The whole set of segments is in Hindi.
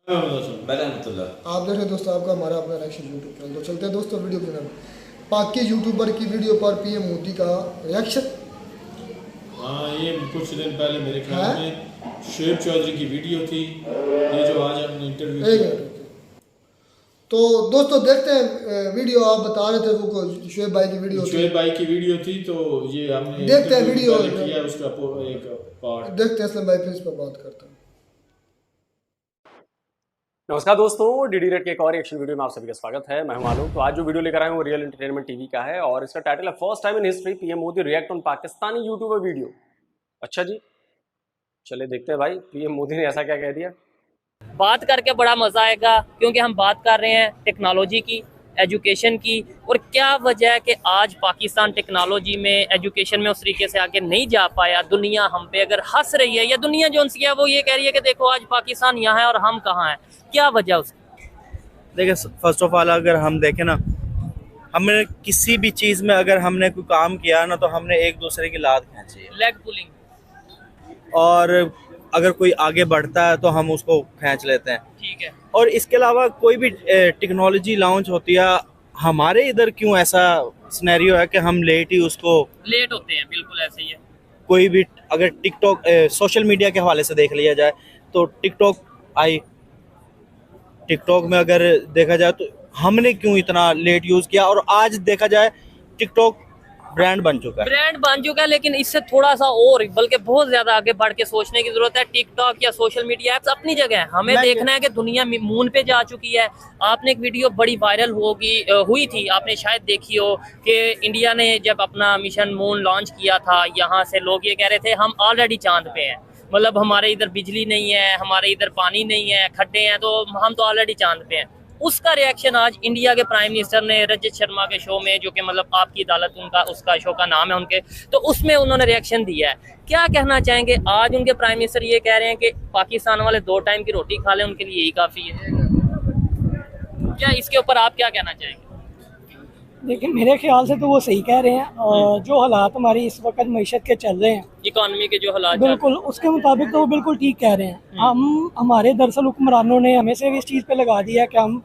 आप देख रहे हैं दोस्तों आपका हमारा अपना रिएक्शन यूट्यूब चैनल। तो चलते हैं दोस्तों वीडियो के अंदर। पाक के यूट्यूबर की वीडियो पर पीएम मोदी का रिएक्शन। हाँ, ये कुछ दिन पहले मेरे ख्याल में शुएब चौधरी की वीडियो थी, ये जो आज हमने इंटरव्यू एक मिनट तो दोस्तों देखते हैं वीडियो। आप बता रहे थे वो शुएब भाई की वीडियो थी। शुएब भाई की वीडियो थी, तो ये हमने देखते हैं वीडियो किया उसका एक पार्ट। देखते हैं असलम भाई, फिर इस पर बात करते हैं। नमस्कार दोस्तों, डीडी रेड के एक और रिएक्शन वीडियो में आप सभी का स्वागत है। मैं हूं आलोक। तो आज जो वीडियो लेकर आए हैं वो रियल एंटरटेनमेंट टीवी का है और इसका टाइटल है first time in history PM Modi react on Pakistani YouTuber video. अच्छा जी, चलिए देखते हैं भाई पीएम मोदी ने ऐसा क्या कह दिया। बात करके बड़ा मजा आएगा क्योंकि हम बात कर रहे हैं टेक्नोलॉजी की, एजुकेशन की, और क्या वजह है कि आज पाकिस्तान टेक्नोलॉजी में, एजुकेशन में उस तरीके से आगे नहीं जा पाया। दुनिया हम पे अगर हंस रही है या दुनिया जो उनसे है वो ये कह रही है कि देखो आज पाकिस्तान यहाँ है और हम कहाँ हैं, क्या वजह उसकी? देखिए, फर्स्ट ऑफ ऑल अगर हम देखें ना, हमने किसी भी चीज़ में अगर हमने कोई काम किया ना तो हमने एक दूसरे की लात खींची है, लेग पुलिंग, और अगर कोई आगे बढ़ता है तो हम उसको खींच लेते हैं। ठीक है। और इसके अलावा कोई भी टेक्नोलॉजी लॉन्च होती है, हमारे इधर क्यों ऐसा सिनेरियो है कि हम लेट ही उसको लेट होते हैं, बिल्कुल ऐसे ही है। कोई भी अगर टिकटॉक सोशल मीडिया के हवाले से देख लिया जाए तो टिकटॉक आई, टिकटॉक में अगर देखा जाए तो हमने क्यों इतना लेट यूज़ किया, और आज देखा जाए टिकटॉक ब्रांड बन चुका है। लेकिन इससे थोड़ा सा और बल्कि बहुत ज्यादा आगे बढ़ के सोचने की जरूरत है। टिकटॉक या सोशल मीडिया एप्स अपनी जगह है, हमें देखना है कि दुनिया मून पे जा चुकी है। आपने एक वीडियो बड़ी वायरल हुई थी, आपने शायद देखी हो कि इंडिया ने जब अपना मिशन मून लॉन्च किया था, यहाँ से लोग ये कह रहे थे हम ऑलरेडी चांद पे हैं, मतलब हमारे इधर बिजली नहीं है, हमारे इधर पानी नहीं है, खड्डे हैं, तो हम तो ऑलरेडी चांद पे हैं। उसका रिएक्शन आज इंडिया के प्राइम मिनिस्टर ने रजत शर्मा के शो में, जो कि मतलब आपकी अदालत उनका उसका शो का नाम है उनके, तो उसमें उन्होंने रिएक्शन दिया है। क्या कहना चाहेंगे? आज उनके प्राइम मिनिस्टर ये कह रहे हैं कि पाकिस्तान वाले 2 टाइम की रोटी खा लें, उनके लिए यही काफ़ी है। क्या इसके ऊपर आप क्या कहना चाहेंगे? देखिए, मेरे ख्याल से तो वो सही कह रहे हैं। और जो हालात हमारी इस वक्त मईशत के चल रहे हैं, इकोनॉमी के जो हालात, बिल्कुल उसके मुताबिक तो वो बिल्कुल ठीक कह रहे हैं। हम हमारे दरअसल हुक्मरानों ने हमें से इस चीज़ पे लगा दिया कि हम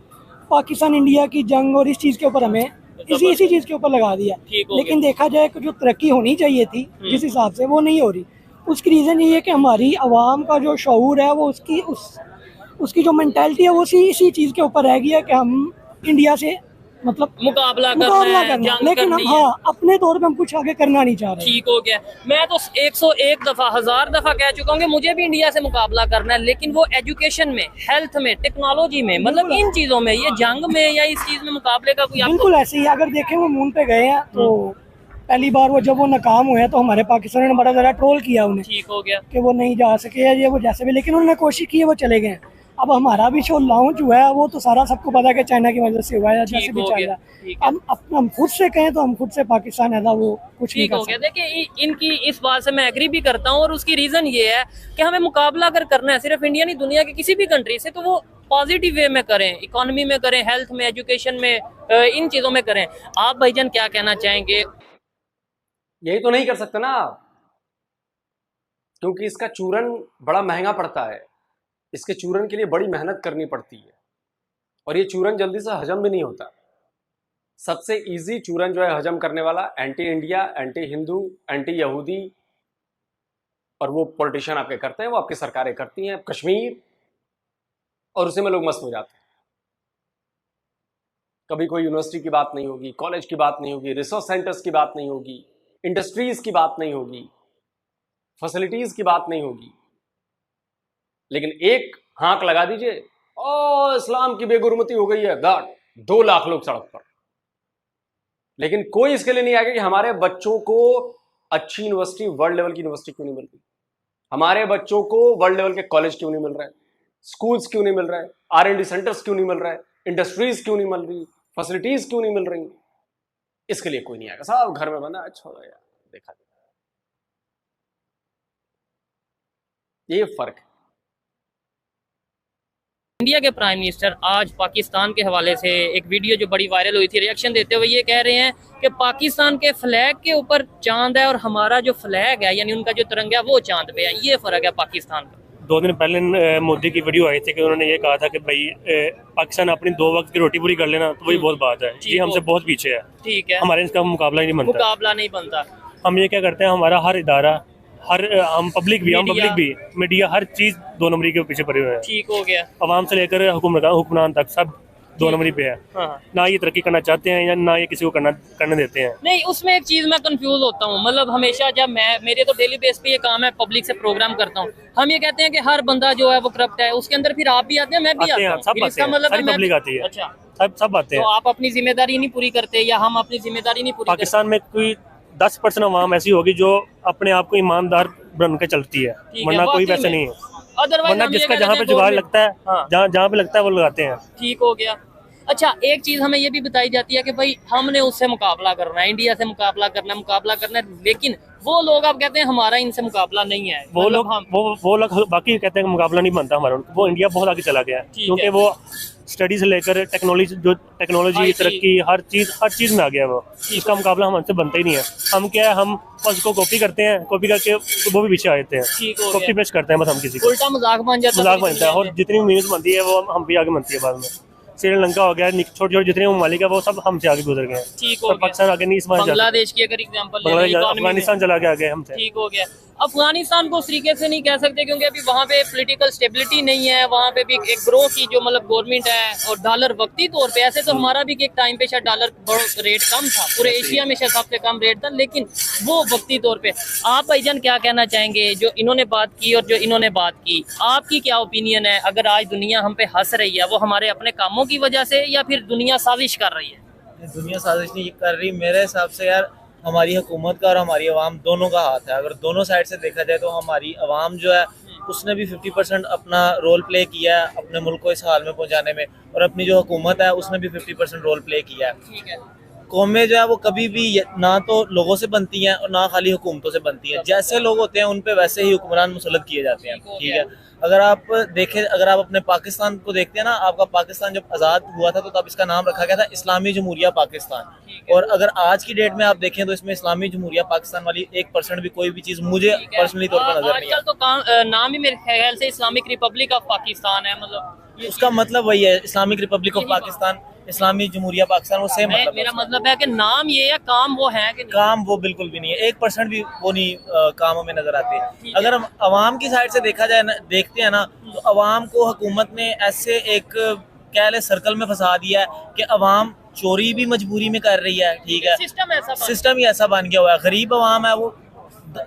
पाकिस्तान इंडिया की जंग और इस चीज़ के ऊपर हमें इसी चीज़ के ऊपर लगा दिया। लेकिन देखा जाए कि जो तरक्की होनी चाहिए थी जिस हिसाब से, वो नहीं हो रही। उसकी रीज़न ये है कि हमारी आवाम का जो शऊर है वो उसकी जो मेंटालिटी है वो इसी चीज़ के ऊपर रह गई है कि हम इंडिया से मतलब मुकाबला करना, लेकिन हम अपने तौर पे हम कुछ आगे करना नहीं चाह रहे। ठीक हो गया। मैं तो 101 दफा 1000 दफा कह चुका हूँ कि मुझे भी इंडिया से मुकाबला करना है, लेकिन वो एजुकेशन में, हेल्थ में, टेक्नोलॉजी में, मतलब इन चीजों में, ये जंग में या इस चीज में मुकाबले का कोई बिल्कुल ऐसे ही। अगर देखें वो मून पे गए हैं तो पहली बार वो जब वो नाकाम हुए तो हमारे पाकिस्तान ने बड़ा ज़्यादा ट्रोल किया उन्हें। ठीक हो गया कि वो नहीं जा सके या ये वो जैसे भी, लेकिन उन्होंने कोशिश की है, वो चले गए। अब हमारा भी शो लॉन्च हुआ है, वो तो सारा सबको पता है कि चाइना की वजह से हुआ है, जैसे भी चल रहा है। हम खुद से कहें तो हम खुद से पाकिस्तान है वो कुछ नहीं कर सकते। देखिए, इनकी इस बात से मैं एग्री भी करता हूँ, और उसकी रीजन ये है कि हमें मुकाबला अगर करना है सिर्फ इंडिया नहीं, दुनिया की किसी भी कंट्री से, तो वो पॉजिटिव वे में करें, इकोनॉमी में करें, हेल्थ में, एजुकेशन में, इन चीजों में करें। आप भाईजान क्या कहना चाहेंगे? यही तो नहीं कर सकते ना आप, क्योंकि इसका चूरन बड़ा महंगा पड़ता है, इसके चूरन के लिए बड़ी मेहनत करनी पड़ती है, और ये चूरन जल्दी से हजम भी नहीं होता। सबसे इजी चूरन जो है हजम करने वाला, anti India, anti Hindu, anti यहूदी, और वो पॉलिटिशियन आपके करते हैं, वो आपकी सरकारें करती हैं, कश्मीर, और उसी में लोग मस्त हो जाते हैं। कभी कोई यूनिवर्सिटी की बात नहीं होगी, कॉलेज की बात नहीं होगी, रिसर्च सेंटर्स की बात नहीं होगी, इंडस्ट्रीज की बात नहीं होगी, फैसिलिटीज की बात नहीं होगी, लेकिन एक हाँक लगा दीजिए, ओ इस्लाम की बेगुरमती हो गई है, 2 लाख लोग सड़क पर। लेकिन कोई इसके लिए नहीं आएगा कि हमारे बच्चों को अच्छी यूनिवर्सिटी, वर्ल्ड लेवल की यूनिवर्सिटी क्यों नहीं मिल रही, हमारे बच्चों को वर्ल्ड लेवल के कॉलेज क्यों नहीं मिल रहा है, स्कूल्स क्यों नहीं मिल रहा है, R&D सेंटर्स क्यों नहीं मिल रहा है, इंडस्ट्रीज क्यों नहीं मिल रही, फैसिलिटीज क्यों नहीं मिल रही। इसके लिए कोई नहीं आएगा, सब घर में बना, अच्छा यार देखा, ये फर्क है। इंडिया के प्राइम मिनिस्टर आज पाकिस्तान के हवाले से एक वीडियो जो बड़ी वायरल हुई थी, रिएक्शन देते हुए ये कह रहे हैं कि पाकिस्तान के फ्लैग के ऊपर चांद है और हमारा जो फ्लैग है, यानी उनका जो तिरंगा है, वो चांद पे है। ये फर्क है पाकिस्तान का। 2 दिन पहले मोदी की वीडियो आई थी कि उन्होंने ये कहा था कि भाई पाकिस्तान अपनी 2 वक्त की रोटी पूरी कर लेना, तो वही बहुत बात है। ये हमसे बहुत पीछे है, ठीक है, हमारे इसका मुकाबला ही नहीं बनता। मुकाबला नहीं बनता। हम ये क्या करते हैं, हमारा हर इदारा, हम पब्लिक भी, मीडिया, हर चीज़ 2 नंबरी के पीछे पड़े हुए हैं। ठीक हो गया। आवाम से लेकर हुक्मरान तक सब 2 नंबरी पे है। हाँ। ना ये तरक्की करना चाहते हैं या ना ये किसी को करने देते हैं। नहीं, उसमें एक चीज मैं कंफ्यूज होता हूँ, मतलब हमेशा जब मेरे तो डेली बेस पे ये काम है, पब्लिक से प्रोग्राम करता हूँ, हम ये कहते हैं कि हर बंदा जो है वो करप्ट है, उसके अंदर फिर आप भी आते हैं, मैं भी आता हूँ, सब इसका मतलब है पब्लिक आती है। अच्छा, सब आते हैं। तो आप अपनी जिम्मेदारी नहीं पूरी करते या हम अपनी जिम्मेदारी नहीं पूरी करते? पाकिस्तान में कोई 10% आवाम ऐसी होगी जो अपने आप को ईमानदार बन के चलती है, वरना कोई वैसे नहीं है। वरना जिसका जहाँ पे जुगाड़ लगता है, जहाँ पे लगता है वो लगाते हैं। ठीक हो गया। अच्छा, एक चीज हमें ये भी बताई जाती है कि भाई हमने उससे मुकाबला करना है, इंडिया से मुकाबला करना है, लेकिन वो लोग अब कहते हैं हमारा इनसे मुकाबला नहीं है। वो लोग बाकी कहते हैं कि मुकाबला नहीं बनता हमारा। वो इंडिया बहुत आगे चला गया है, क्योंकि वो स्टडी से लेकर टेक्नोलॉजी तरक्की हर चीज में आ गया है। वो इसका मुकाबला हमसे बनता ही नहीं है। हम क्या है, हम बस उसको कॉपी करते हैं, कॉपी करके वो भी पीछे आ जाते हैं, कॉपी पेस्ट करते हैं बस हम किसी को। उल्टा मजाक बनता है, और जितनी मीम्स बनती है वो हम भी आगे बनती है बाद में। श्रीलंका हो गया, छोटे जितने ममालिक है वो सब हमसे आगे गुजर गए। ठीक हो गया। पाकिस्तान आगे नहीं, इस बांग्लादेश की अगर एग्जांपल अफगानिस्तान चला गया आगे हमसे। ठीक हो गया। अफगानिस्तान को उस तरीके से नहीं कह सकते क्योंकि अभी वहाँ पे पॉलिटिकल स्टेबिलिटी नहीं है, वहाँ पे भी एक ग्रो की जो मतलब गवर्नमेंट है, और डॉलर वक्ती तौर पे, ऐसे तो हमारा भी एक टाइम पे शायद डॉलर रेट कम था, पूरे एशिया में शायद सबसे कम रेट था, लेकिन वो वक्ती तौर पे। आप भाईजान क्या कहना चाहेंगे, जो इन्होंने बात की और जो इन्होंने बात की, आपकी क्या ओपिनियन है? अगर आज दुनिया हम पे हंस रही है, वो हमारे अपने कामों की वजह से या फिर दुनिया साजिश कर रही है? दुनिया साजिश नहीं कर रही, मेरे हिसाब से यार हमारी हुकूमत का और हमारी आवाम दोनों का हाथ है। अगर दोनों साइड से देखा जाए तो हमारी आवाम जो है उसने भी 50% अपना रोल प्ले किया है अपने मुल्क को इस हाल में पहुंचाने में, और अपनी जो हुकूमत है उसने भी 50% रोल प्ले किया है। ठीक है। कौमें जो है वो कभी भी ना तो लोगों से बनती हैं और ना खाली हुकूमतों से बनती हैं। जैसे लोग होते हैं उन पे वैसे ही हुक्मरान मुसल्लत किए जाते हैं। ठीक है, अगर आप देखें, अगर आप अपने पाकिस्तान को देखते हैं ना, आपका पाकिस्तान जब आज़ाद हुआ था तो तब इसका नाम रखा गया था इस्लामी जमहूरिया पाकिस्तान। और अगर आज की डेट में आप देखें तो इसमें इस्लामी जमहूरिया पाकिस्तान वाली 1% भी कोई भी चीज़ मुझे पर्सनली तौर पर नजर नहीं है। आजकल तो नाम ही मेरे ख्याल से इस्लामिक रिपब्लिक ऑफ पाकिस्तान है, मतलब उसका मतलब वही है, इस्लामिक रिपब्लिक ऑफ पाकिस्तान, इस्लामी जमहूरिया पाकिस्तान, वो सेम मतलब। मेरा मतलब है कि नाम ये है, काम वो है कि नहीं? काम वो बिल्कुल भी नहीं है, 1% भी वो नहीं कामों में नजर आते। अगर हम अवाम की साइड से देखा जाए देखते हैं ना, तो अवाम को हुकूमत ने ऐसे एक कह ले सर्कल में फंसा दिया है कि अवाम चोरी भी मजबूरी में कर रही है। ठीक है, सिस्टम ही ऐसा बन गया हुआ है। गरीब अवाम है वो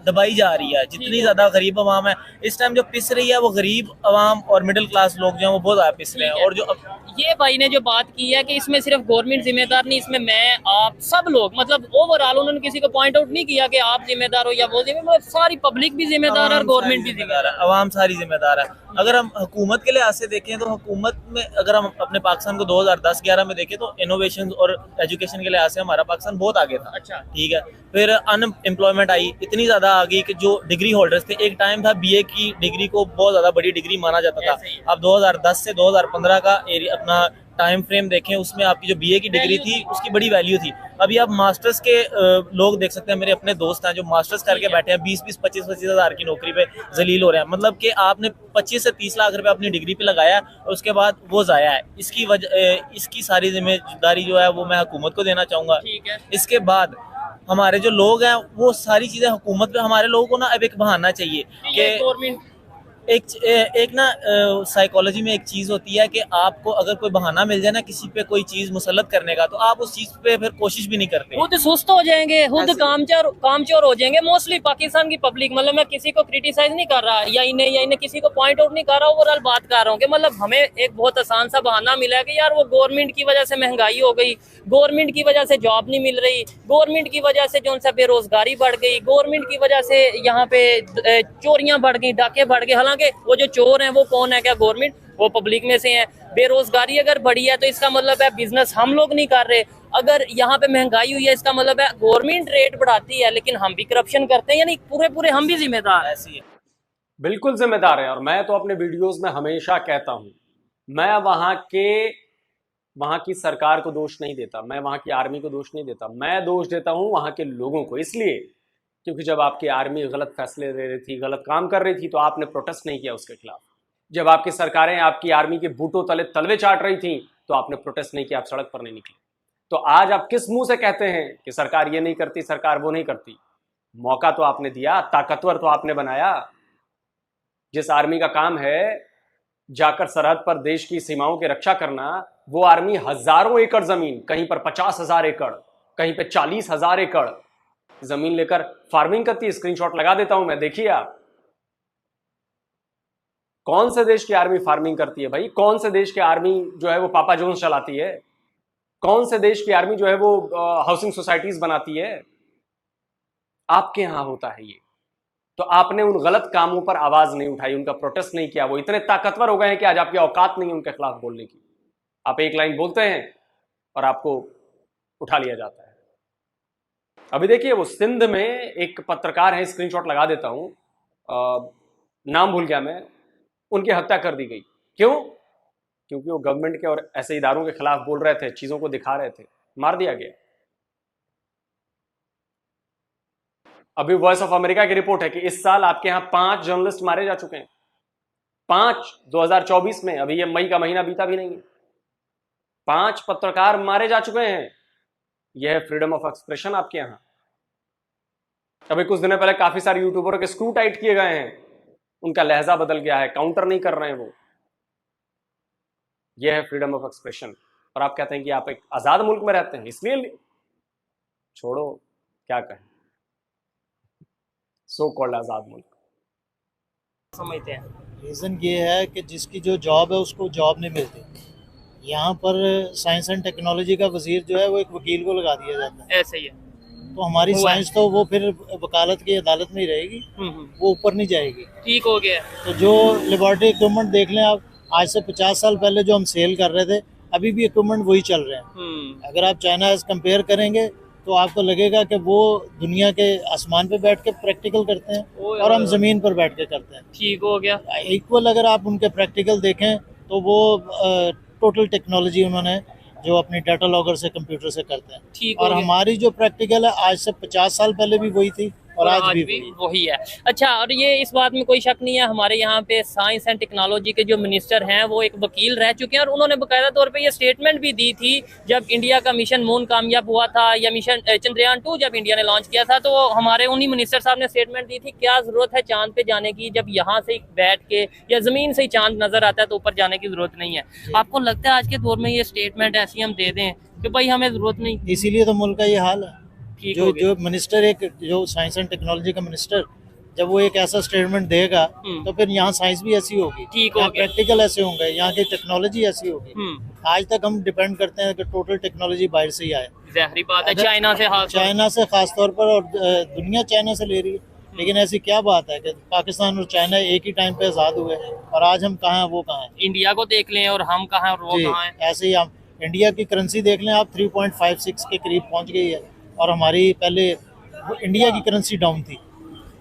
दबाई जा रही है। जितनी ज्यादा गरीब अवाम है इस टाइम जो पिस रही है, वो गरीब अवाम और मिडिल क्लास लोग जो है वो बहुत ज्यादा पिस रहे हैं। और जो ये भाई ने जो बात की है कि इसमें सिर्फ गवर्नमेंट जिम्मेदार नहीं, इसमें मैं आप सब लोग, मतलब ओवरऑल उन्होंने किसी को पॉइंट आउट नहीं किया कि आप जिम्मेदार हो या वो जिम्मेदार, सारी पब्लिक भी जिम्मेदार है और गवर्नमेंट भी जिम्मेदार है, अवाम सारी जिम्मेदार है। अगर हम हुकूमत के लिहाज से देखें तो हुकूमत में, अगर हम अपने पाकिस्तान को 2010-11 में देखें तो इनोवेशन और एजुकेशन के लिहाज से हमारा पाकिस्तान बहुत आगे था। अच्छा, ठीक है, फिर अनएम्प्लॉयमेंट आई, इतनी ज्यादा आ गई कि जो डिग्री होल्डर्स थे, एक टाइम था बीए की डिग्री को बहुत ज्यादा बड़ी डिग्री माना जाता था। अब 2010 से 2015 का अपना टाइम फ्रेम देखें, उसमें आपकी जो बीए की डिग्री थी उसकी बड़ी वैल्यू थी। अभी आप मास्टर्स के लोग देख सकते हैं, मेरे अपने दोस्त हैं जो मास्टर्स करके बैठे हैं, 20-20, 25-25 हज़ार की नौकरी पे जलील हो रहे हैं। मतलब कि आपने 25 से 30 लाख रुपए अपनी डिग्री पे लगाया और उसके बाद वो ज़ाया है। इसकी वजह, इसकी सारी जिम्मेदारी जो है वो मैं हुकूमत को देना चाहूँगा। इसके बाद हमारे जो लोग हैं वो सारी चीज़ें हुकूमत पे, हमारे लोगों को ना अब एक बहाना चाहिए कि एक ना साइकोलॉजी में एक चीज होती है कि आपको अगर कोई बहाना मिल जाए ना किसी पे कोई चीज मुसल्लत करने का, तो आप उस चीज पे फिर कोशिश भी नहीं करते, खुद सुस्त हो जाएंगे, खुद कामचोर हो जाएंगे। मोस्टली पाकिस्तान की पब्लिक, मतलब मैं किसी को क्रिटिसाइज नहीं कर रहा या इन्हें किसी को पॉइंट आउट नहीं कर रहा, ओवरऑल बात कर रहा हूँ कि मतलब हमें एक बहुत आसान सा बहाना मिला है कि यार वो गवर्नमेंट की वजह से महंगाई हो गई, गवर्नमेंट की वजह से जॉब नहीं मिल रही, गवर्नमेंट की वजह से जो सा बेरोजगारी बढ़ गई, गवर्नमेंट की वजह से यहाँ पे चोरियां बढ़ गई, डाके बढ़ गए। हालांकि वो जो चोर हैं वो कौन है? क्या गवर्नमेंट? वो पब्लिक में से हैं। बेरोजगारी अगर बढ़ी है तो इसका मतलब है बिजनेस हम लोग नहीं कर रहे। अगर यहाँ पे महंगाई हुई है इसका मतलब है गवर्नमेंट रेट बढ़ाती है लेकिन हम भी करप्शन करते हैं, यानी पूरे हम भी जिम्मेदार हैं। ऐसी है। बिल्कुल जिम्मेदार है। और मैं तो अपने वीडियोस में हमेशा कहता हूं, मैं वहां की सरकार को दोष नहीं देता, मैं वहां की आर्मी को दोष नहीं देता, मैं दोष देता हूं वहां के लोगों को। इसलिए क्योंकि जब आपकी आर्मी गलत फैसले ले रही थी, गलत काम कर रही थी, तो आपने प्रोटेस्ट नहीं किया उसके खिलाफ। जब आपकी सरकारें आपकी आर्मी के बूटों तले तलवे चाट रही थी, तो आपने प्रोटेस्ट नहीं किया, आप सड़क पर नहीं निकले। तो आज आप किस मुंह से कहते हैं कि सरकार ये नहीं करती, सरकार वो नहीं करती? मौका तो आपने दिया, ताकतवर तो आपने बनाया। जिस आर्मी का काम है जाकर सरहद पर देश की सीमाओं की रक्षा करना, वो आर्मी हजारों एकड़ जमीन, कहीं पर 50,000 एकड़, कहीं पे 40,000 एकड़ जमीन लेकर फार्मिंग करती है। स्क्रीनशॉट लगा देता हूं मैं, देखिए आप। कौन से देश की आर्मी फार्मिंग करती है भाई? कौन से देश की आर्मी जो है वो पापा जोन्स चलाती है? कौन से देश की आर्मी जो है वो हाउसिंग सोसाइटीज बनाती है? आपके यहां होता है ये। तो आपने उन गलत कामों पर आवाज नहीं उठाई, उनका प्रोटेस्ट नहीं किया। वो इतने ताकतवर हो गए हैं कि आज आपकी औकात नहीं है उनके खिलाफ बोलने की। आप एक लाइन बोलते हैं और आपको उठा लिया जाता है। अभी देखिए वो सिंध में एक पत्रकार है, स्क्रीनशॉट लगा देता हूं, नाम भूल गया मैं, उनकी हत्या कर दी गई। क्यों? क्योंकि वो गवर्नमेंट के और ऐसे इदारों के खिलाफ बोल रहे थे, चीजों को दिखा रहे थे, मार दिया गया। अभी वॉइस ऑफ अमेरिका की रिपोर्ट है कि इस साल आपके यहां 5 जर्नलिस्ट मारे जा चुके हैं। 5 2024 में, अभी ये मई का महीना बीता भी नहीं है, 5 पत्रकार मारे जा चुके हैं। यह है फ्रीडम ऑफ एक्सप्रेशन आपके यहां। अभी कुछ दिन पहले काफी सारे यूट्यूबरों के स्क्रू टाइट किए गए हैं, उनका लहजा बदल गया है, काउंटर नहीं कर रहे हैं वो। यह है फ्रीडम ऑफ एक्सप्रेशन। और आप कहते हैं कि आप एक आजाद मुल्क में रहते हैं, इसलिए छोड़ो, क्या कहें, सो कॉल्ड आजाद मुल्क। समझते हैं रीज़न ये है कि जिसकी जो जॉब है उसको जॉब नहीं मिलती। यहाँ पर साइंस एंड टेक्नोलॉजी का वजीर जो है वो एक वकील को लगा दिया जाता है। ऐसे ही है। तो हमारी साइंस तो वो फिर वकालत की अदालत में ही रहेगी, वो ऊपर नहीं जाएगी। ठीक हो गया। तो जो लेबॉर्टरी इक्विपमेंट देख लें आप, आज से 50 साल पहले जो हम सेल कर रहे थे, अभी भी इक्विपमेंट वही चल रहे हैं। अगर आप चाइना से कंपेयर करेंगे तो आपको लगेगा कि वो दुनिया के आसमान पे बैठ के प्रैक्टिकल करते हैं और हम ज़मीन पर बैठ के करते हैं। ठीक हो गया। इक्वल अगर आप उनके प्रैक्टिकल देखें तो वो टोटल टेक्नोलॉजी उन्होंने जो अपनी डाटा लॉगर से कंप्यूटर से करते हैं। ठीक और हमारी जो प्रैक्टिकल है आज से 50 साल पहले भी वही थी और आज भी वही है। अच्छा, और ये इस बात में कोई शक नहीं है, हमारे यहाँ पे साइंस एंड टेक्नोलॉजी के जो मिनिस्टर हैं वो एक वकील रह चुके हैं और उन्होंने बाकायदा तौर पे ये स्टेटमेंट भी दी थी जब इंडिया का मिशन मून कामयाब हुआ था, या मिशन चंद्रयान 2 जब इंडिया ने लॉन्च किया था, तो हमारे उन्हीं मिनिस्टर साहब ने स्टेटमेंट दी थी, क्या जरूरत है चांद पे जाने की, जब यहाँ से बैठ के या जमीन से ही चांद नजर आता है तो ऊपर जाने की जरूरत नहीं है। आपको लगता है आज के दौर में ये स्टेटमेंट ऐसी हम दे दें कि भाई हमें जरूरत नहीं? इसीलिए तो मुल्क का ये हाल है। जो मिनिस्टर, एक जो साइंस एंड टेक्नोलॉजी का मिनिस्टर, जब वो एक ऐसा स्टेटमेंट देगा तो फिर यहाँ साइंस भी ऐसी होगी, यहाँ प्रैक्टिकल ऐसे होंगे, यहाँ की टेक्नोलॉजी ऐसी होगी। आज तक हम डिपेंड करते हैं कि टोटल टेक्नोलॉजी बाहर से ही आए। ज़ाहिर बात है, चाइना से खास तौर पर, और दुनिया चाइना से ले रही है। लेकिन ऐसी क्या बात है कि पाकिस्तान और चाइना एक ही टाइम पे आज़ाद हुए और आज हम कहाँ हैं वो कहाँ हैं। इंडिया को देख लें और हम कहाँ हैं और वो कहाँ हैं। ऐसे ही हम इंडिया की करेंसी देख लें आप, 3.56 के करीब पहुँच गई है और हमारी पहले इंडिया की करेंसी डाउन थी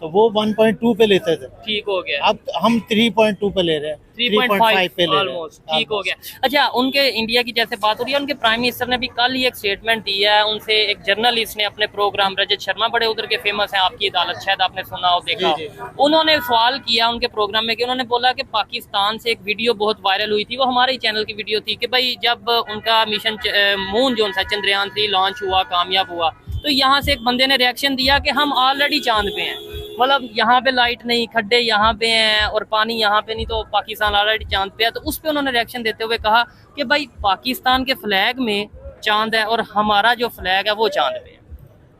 तो वो 1.2 पे लेते थे। ठीक हो गया। अब हम 3.2 पे ले रहे हैं, 3.5 पे ले रहे हैं। ठीक हो गया। अच्छा, उनके इंडिया की जैसे बात हो रही है, उनके प्राइम मिनिस्टर ने भी कल ही एक स्टेटमेंट दिया है। उनसे एक जर्नलिस्ट ने अपने प्रोग्राम, रजत शर्मा बड़े उधर के फेमस हैं, आपकी अदालत, शायद आपने सुना हो, देखा। उन्होंने सवाल किया उनके प्रोग्राम में कि उन्होंने बोला कि पाकिस्तान से एक वीडियो बहुत वायरल हुई थी, वो हमारे ही चैनल की वीडियो थी, कि भाई जब उनका मिशन मून जो सा चंद्रयान 3 लॉन्च हुआ, कामयाब हुआ, तो यहाँ से एक बंदे ने रिएक्शन दिया कि हम ऑलरेडी चांद पे हैं, मतलब यहाँ पे लाइट नहीं, खड्डे यहाँ पे हैं और पानी यहाँ पे नहीं, तो पाकिस्तान ऑलरेडी चांद पे है। तो उस पे उन्होंने रिएक्शन देते हुए कहा कि भाई पाकिस्तान के फ्लैग में चांद है और हमारा जो फ्लैग है वो चांद पे है।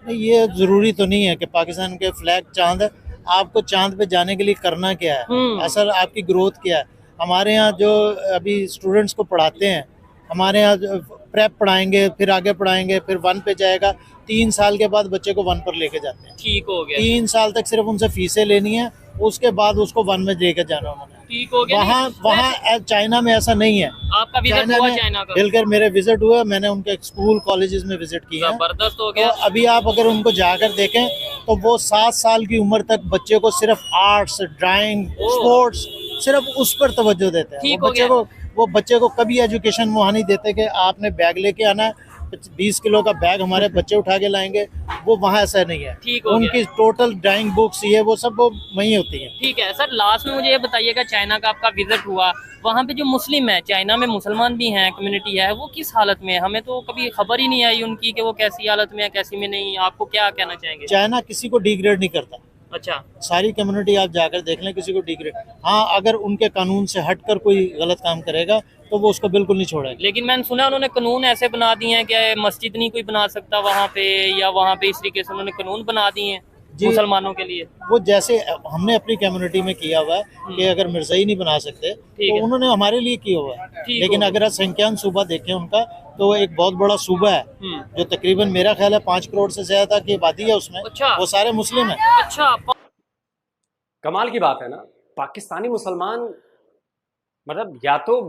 नहीं, ये जरूरी तो नहीं है कि पाकिस्तान के फ्लैग चांद है। आपको चांद पे जाने के लिए करना क्या है, असल आपकी ग्रोथ क्या है। हमारे यहाँ जो अभी स्टूडेंट्स को पढ़ाते हैं, हमारे यहाँ प्रेप पढ़ाएंगे, फिर आगे पढ़ाएंगे, फिर 1 पे जाएगा, 3 साल के बाद बच्चे को 1 पर लेके जाते हैं। ठीक हो गया। 3 साल तक सिर्फ उनसे फीसें लेनी है, उसके बाद उसको 1 में लेके जाना उन्होंने। ठीक हो गया। वहाँ चाइना में ऐसा नहीं है। आपका विजिट हुआ चाइना का? बिल्कुल, मेरे विजिट हुआ, मैंने उनके स्कूल कॉलेजेस में विजिट किया। जबरदस्त हो गया। तो अभी आप अगर उनको जाकर देखें तो वो 7 साल की उम्र तक बच्चे को सिर्फ आर्ट्स, ड्राइंग, स्पोर्ट्स, सिर्फ उस पर तवज्जो देते हैं। वो बच्चे को कभी एजुकेशन वहाँ नहीं देते कि आपने बैग लेके आना है, 20 किलो का बैग हमारे बच्चे उठा के लाएंगे, वो वहाँ ऐसा नहीं है। ठीक हो गया। उनकी टोटल ड्राइंग बुक्स ये वो सब वो वहीं होती है। ठीक है सर, लास्ट में मुझे ये बताइएगा, चाइना का आपका विजिट हुआ, वहाँ पे जो मुस्लिम है, चाइना में मुसलमान भी हैं, कम्युनिटी है, वो किस हालत में है? हमें तो कभी खबर ही नहीं आई उनकी कि वो कैसी हालत में है, कैसी में नहीं। आपको क्या कहना चाहेंगे? चाइना किसी को डिग्रेड नहीं करता। अच्छा, सारी कम्युनिटी आप जाकर देख लें, किसी को डिग्रेड, हाँ अगर उनके कानून से हटकर कोई गलत काम करेगा तो वो उसको बिल्कुल नहीं छोड़ेगा। लेकिन मैंने सुना उन्होंने कानून ऐसे बना दिए हैं कि मस्जिद नहीं कोई बना सकता वहाँ पे, या वहाँ पे इस तरीके से उन्होंने कानून बना दिए हैं जी। मुसलमानों के लिए। वो जैसे हमने अपनी कम्युनिटी में किया हुआ है कि अगर मिर्जाई नहीं बना सकते तो है। उन्होंने हमारे लिए किया हुआ है। लेकिन अगर आप संख्यान सूबा देखें उनका, तो एक बहुत बड़ा सूबा है जो तकरीबन मेरा ख्याल है 5 करोड़ से ज्यादा की आबादी है उसमें। अच्छा। वो सारे मुस्लिम है। अच्छा, कमाल की बात है ना, पाकिस्तानी मुसलमान मतलब या तो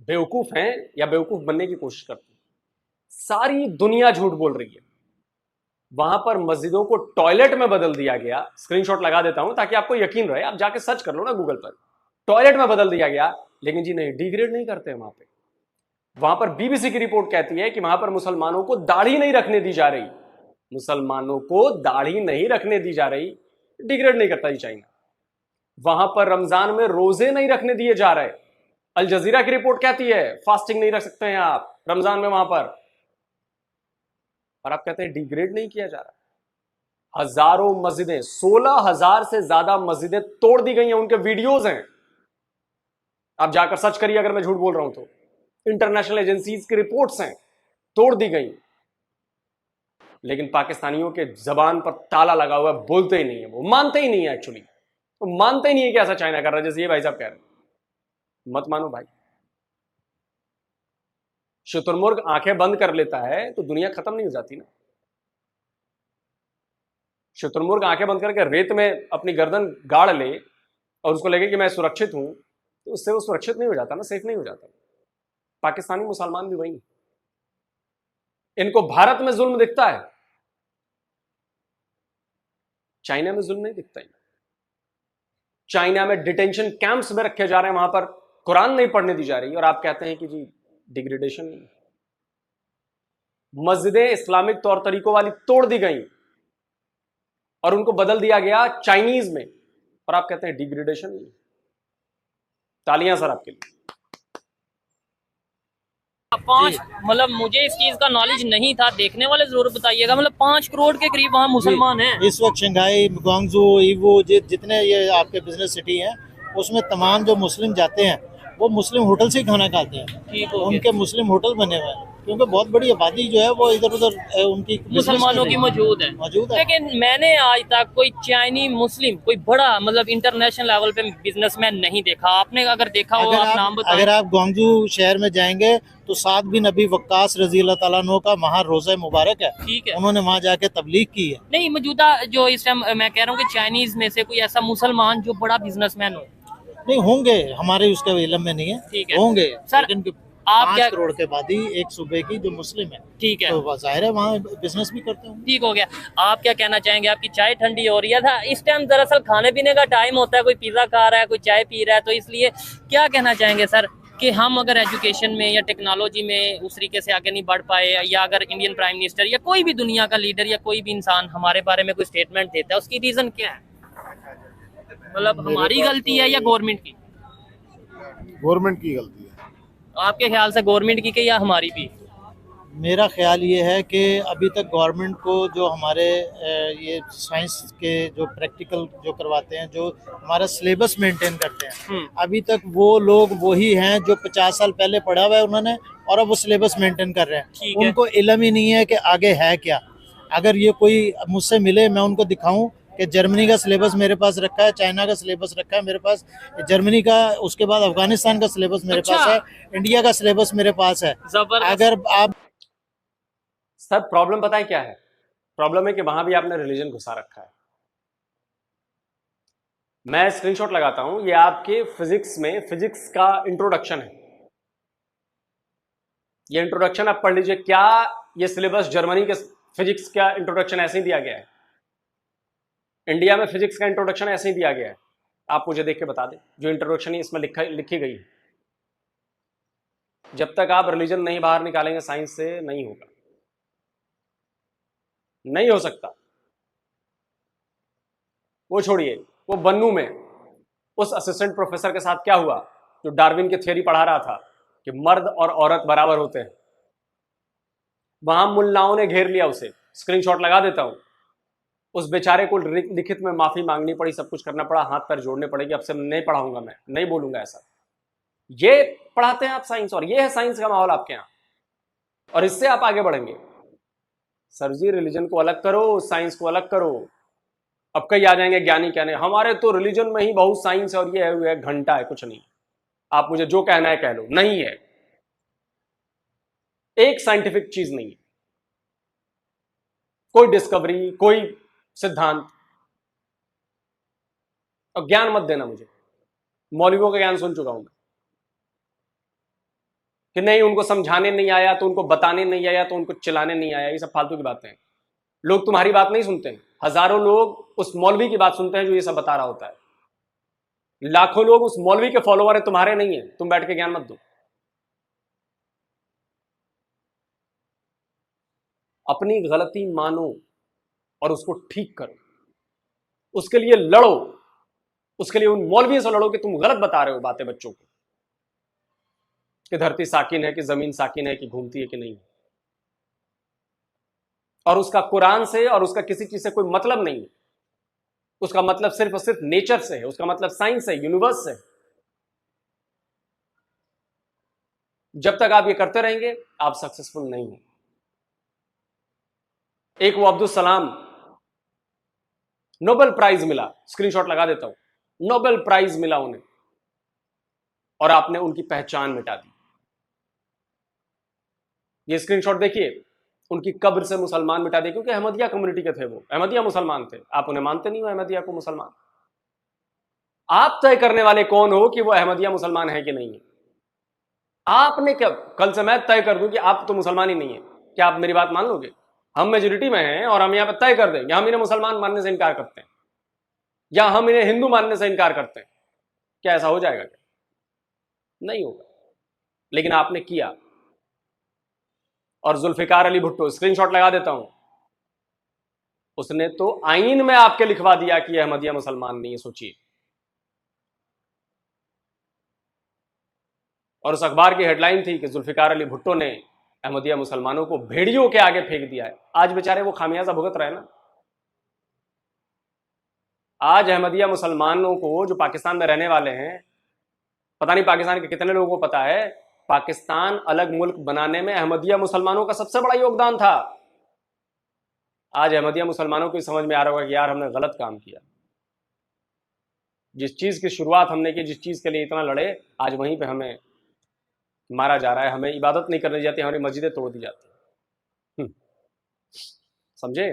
बेवकूफ हैं या बेवकूफ बनने की कोशिश करते हैं। सारी दुनिया झूठ बोल रही है। वहां पर मस्जिदों को टॉयलेट में बदल दिया गया, स्क्रीनशॉट लगा देता हूं ताकि आपको यकीन रहे, आप जाके सर्च कर लो ना गूगल पर, टॉयलेट में बदल दिया गया। लेकिन जी नहीं, डिग्रेड नहीं करते वहां पे। वहां पर बीबीसी की रिपोर्ट कहती है कि वहां पर मुसलमानों को दाढ़ी नहीं रखने दी जा रही, मुसलमानों को दाढ़ी नहीं रखने दी जा रही, डिग्रेड नहीं करता जी चाइना। वहां पर रमजान में रोजे नहीं रखने दिए जा रहे। अल जजीरा की रिपोर्ट कहती है फास्टिंग नहीं रख सकते हैं आप रमजान में वहां पर, और आप कहते हैं डिग्रेड नहीं किया जा रहा। हजारों मस्जिदें, 16,000 से ज्यादा मस्जिदें तोड़ दी गई हैं, उनके वीडियोज हैं, आप जाकर सर्च करिए अगर मैं झूठ बोल रहा हूं तो। इंटरनेशनल एजेंसीज की रिपोर्ट्स हैं, तोड़ दी गई। लेकिन पाकिस्तानियों के जबान पर ताला लगा हुआ है, बोलते ही नहीं है, वो मानते ही नहीं है। एक्चुअली वो मानते ही नहीं है कि ऐसा चाइना कर रहा है जैसे ये भाई साहब कह रहे हैं। मत मानो भाई। शुतुरमुर्ग आंखें बंद कर लेता है तो दुनिया खत्म नहीं हो जाती ना। शुतुरमुर्ग आंखें बंद करके रेत में अपनी गर्दन गाड़ ले और उसको लगे कि मैं सुरक्षित हूं, तो उससे वो सुरक्षित नहीं हो जाता ना, सेफ नहीं हो जाता। पाकिस्तानी मुसलमान भी वही, इनको भारत में जुल्म दिखता है, चाइना में जुल्म नहीं दिखता। चाइना में डिटेंशन कैंप्स में रखे जा रहे हैं, वहां पर कुरान नहीं पढ़ने दी जा रही, और आप कहते हैं कि जी डिग्रेडेशन नहीं। मस्जिदें इस्लामिक तौर तरीकों वाली तोड़ दी गई और उनको बदल दिया गया चाइनीज में, और आप कहते हैं डिग्रेडेशन नहीं। तालियां सर आपके लिए। 5 मतलब मुझे इस चीज का नॉलेज नहीं था, देखने वाले जरूर बताइएगा। मतलब 5 करोड़ के करीब वहाँ मुसलमान हैं इस वक्त। शंघाई, ग्वांगजू, ईवो, जितने ये आपके बिजनेस सिटी हैं उसमें तमाम जो मुस्लिम जाते हैं वो मुस्लिम होटल से ही खाना खाते हैं। ठीक हो गया। उनके मुस्लिम होटल बने हुए हैं क्योंकि बहुत बड़ी आबादी जो है वो इधर उधर उनकी मुसलमानों की मौजूद है। लेकिन मैंने आज तक कोई चाइनी मुस्लिम कोई बड़ा मतलब इंटरनेशनल लेवल पे बिजनेसमैन नहीं देखा। आपने अगर देखा हो आप नाम बताएं। अगर आप ग्वांगजू शहर में जाएंगे तो साद बिन नबी वक्कास रजी अल्लाह ताला अन्हु का वहाँ रोज़ा मुबारक है। ठीक है, उन्होंने वहाँ जाके तबलीग की है। नहीं मौजूदा जो इस टाइम मैं कह रहा हूँ कि चाइनीज में से कोई ऐसा मुसलमान जो बड़ा बिजनेसमैन हो। नहीं होंगे, हमारे उसके इलम में नहीं है, ठीक है होंगे सर। लेकिन आप 5 क्या करोड़ के बाद ही एक सूबे की जो मुस्लिम है, ठीक है, तो जाहिर है वहाँ बिजनेस भी करते हैं। ठीक हो गया। आप क्या कहना चाहेंगे? आपकी चाय ठंडी हो रही है था इस टाइम, दरअसल खाने पीने का टाइम होता है, कोई पिज्जा खा रहा है, कोई चाय पी रहा है, तो इसलिए क्या कहना चाहेंगे सर कि हम अगर एजुकेशन में या टेक्नोलॉजी में उस तरीके से आगे नहीं बढ़ पाए, या अगर इंडियन प्राइम मिनिस्टर या कोई भी दुनिया का लीडर या कोई भी इंसान हमारे बारे में कोई स्टेटमेंट देता है, उसकी रीजन क्या है? मतलब हमारी गलती है या गवर्नमेंट की? गवर्नमेंट की गलती है। आपके ख्याल से गवर्नमेंट की या हमारी भी? मेरा ख्याल ये है कि अभी तक गवर्नमेंट को जो हमारे ये साइंस के जो प्रैक्टिकल जो करवाते हैं, जो हमारा सिलेबस मेंटेन करते हैं, अभी तक वो लोग वही हैं जो 50 साल पहले पढ़ा हुआ है उन्होंने, और अब वो सिलेबस मेंटेन कर रहे हैं। उनको इल्म ही नहीं है कि आगे है क्या। अगर ये कोई मुझसे मिले, मैं उनको दिखाऊं कि जर्मनी का सिलेबस मेरे पास रखा है, चाइना का सिलेबस रखा है मेरे पास, जर्मनी का, उसके बाद अफगानिस्तान का सिलेबस मेरे पास है, इंडिया का सिलेबस मेरे पास है। अगर आप सर प्रॉब्लम पता है क्या है? प्रॉब्लम है कि वहां भी आपने रिलीजन घुसा रखा है। मैं स्क्रीनशॉट लगाता हूं, ये आपके फिजिक्स में फिजिक्स का इंट्रोडक्शन है। ये इंट्रोडक्शन आप पढ़ लीजिए। क्या ये सिलेबस जर्मनी के फिजिक्स का इंट्रोडक्शन ऐसे ही दिया गया है? इंडिया में फिजिक्स का इंट्रोडक्शन ऐसे ही दिया गया है? आप मुझे देख के बता दें जो इंट्रोडक्शन ही इसमें लिखी गई है। जब तक आप रिलीजन नहीं बाहर निकालेंगे साइंस से, नहीं होगा। नहीं हो सकता। वो छोड़िए, वो बन्नू में उस असिस्टेंट प्रोफेसर के साथ क्या हुआ जो डार्विन की थ्योरी पढ़ा रहा था कि मर्द और औरत बराबर होते हैं। वहां मुल्लाओं ने घेर लिया उसे, स्क्रीनशॉट लगा देता हूं। उस बेचारे को लिखित में माफी मांगनी पड़ी, सब कुछ करना पड़ा, हाथ पैर जोड़ने पड़ेगी। अब से नहीं पढ़ाऊंगा, मैं नहीं बोलूंगा ऐसा। ये पढ़ाते हैं आप साइंस, और ये है साइंस का माहौल आपके यहां, और इससे आप आगे बढ़ेंगे। सर जी रिलीजन को अलग करो, साइंस को अलग करो। अब कई आ जाएंगे ज्ञानी कहने हमारे तो रिलीजन में ही बहुत साइंस है और ये है घंटा है, कुछ नहीं। आप मुझे जो कहना है कह लो, नहीं है। एक साइंटिफिक चीज नहीं है, कोई डिस्कवरी, कोई सिद्धांत। और ज्ञान मत देना मुझे, मौलवियों का ज्ञान सुन चुका हूं मैं कि नहीं उनको समझाने नहीं आया तो उनको बताने नहीं आया तो उनको चिल्लाने नहीं आया। ये सब फालतू की बातें हैं। लोग तुम्हारी बात नहीं सुनते हैं, हजारों लोग उस मौलवी की बात सुनते हैं जो ये सब बता रहा होता है। लाखों लोग उस मौलवी के फॉलोवर है, तुम्हारे नहीं है। तुम बैठ के ज्ञान मत दो। अपनी गलती मानो और उसको ठीक करो, उसके लिए लड़ो, उसके लिए उन मौलवियों से लड़ो कि तुम गलत बता रहे हो बातें बच्चों को, कि धरती साकिन है कि जमीन साकिन है कि घूमती है कि नहीं। और उसका कुरान से और उसका किसी चीज से कोई मतलब नहीं है। उसका मतलब सिर्फ और सिर्फ नेचर से है, उसका मतलब साइंस से, यूनिवर्स से। जब तक आप ये करते रहेंगे आप सक्सेसफुल नहीं हो। एक वो अब्दुल सलाम, नोबेल प्राइज मिला, स्क्रीनशॉट लगा देता हूं, नोबेल प्राइज मिला उन्हें, और आपने उनकी पहचान मिटा दी। ये स्क्रीनशॉट देखिए, उनकी कब्र से मुसलमान मिटा दिए, क्योंकि अहमदिया कम्युनिटी के थे वो, अहमदिया मुसलमान थे। आप उन्हें मानते नहीं हो अहमदिया को मुसलमान। आप तय करने वाले कौन हो कि वो अहमदिया मुसलमान है कि नहीं है? आपने क्या, कल से मैं तय कर दूं कि आप तो मुसलमान ही नहीं है, क्या आप मेरी बात मान लोगे? हम मेजोरिटी में हैं और हम यहां पर तय कर देंगे हम इन्हें मुसलमान मानने से इनकार करते हैं या हम इन्हें हिंदू मानने से इनकार करते हैं। क्या ऐसा हो जाएगा? क्या नहीं होगा। लेकिन आपने किया। और जुल्फिकार अली भुट्टो, स्क्रीनशॉट लगा देता हूं, उसने तो आईन में आपके लिखवा दिया कि अहमदिया मुसलमान नहीं है। सोचिए। और उस अखबार की हेडलाइन थी कि जुल्फिकार अली भुट्टो ने अहमदिया मुसलमानों को भेड़ियों के आगे फेंक दिया है। आज बेचारे वो खामियाजा भुगत रहे ना। आज अहमदिया मुसलमानों को, जो पाकिस्तान में रहने वाले हैं, पता नहीं पाकिस्तान के कितने लोगों को पता है, पाकिस्तान अलग मुल्क बनाने में अहमदिया मुसलमानों का सबसे बड़ा योगदान था। आज अहमदिया मुसलमानों को समझ में आ रहा होगा कि यार हमने गलत काम किया। जिस चीज की शुरुआत हमने की, जिस चीज के लिए इतना लड़े, आज वहीं पे हमें मारा जा रहा है। हमें इबादत नहीं करनी जाती, हमारी मस्जिदें तोड़ दी जाती। समझे?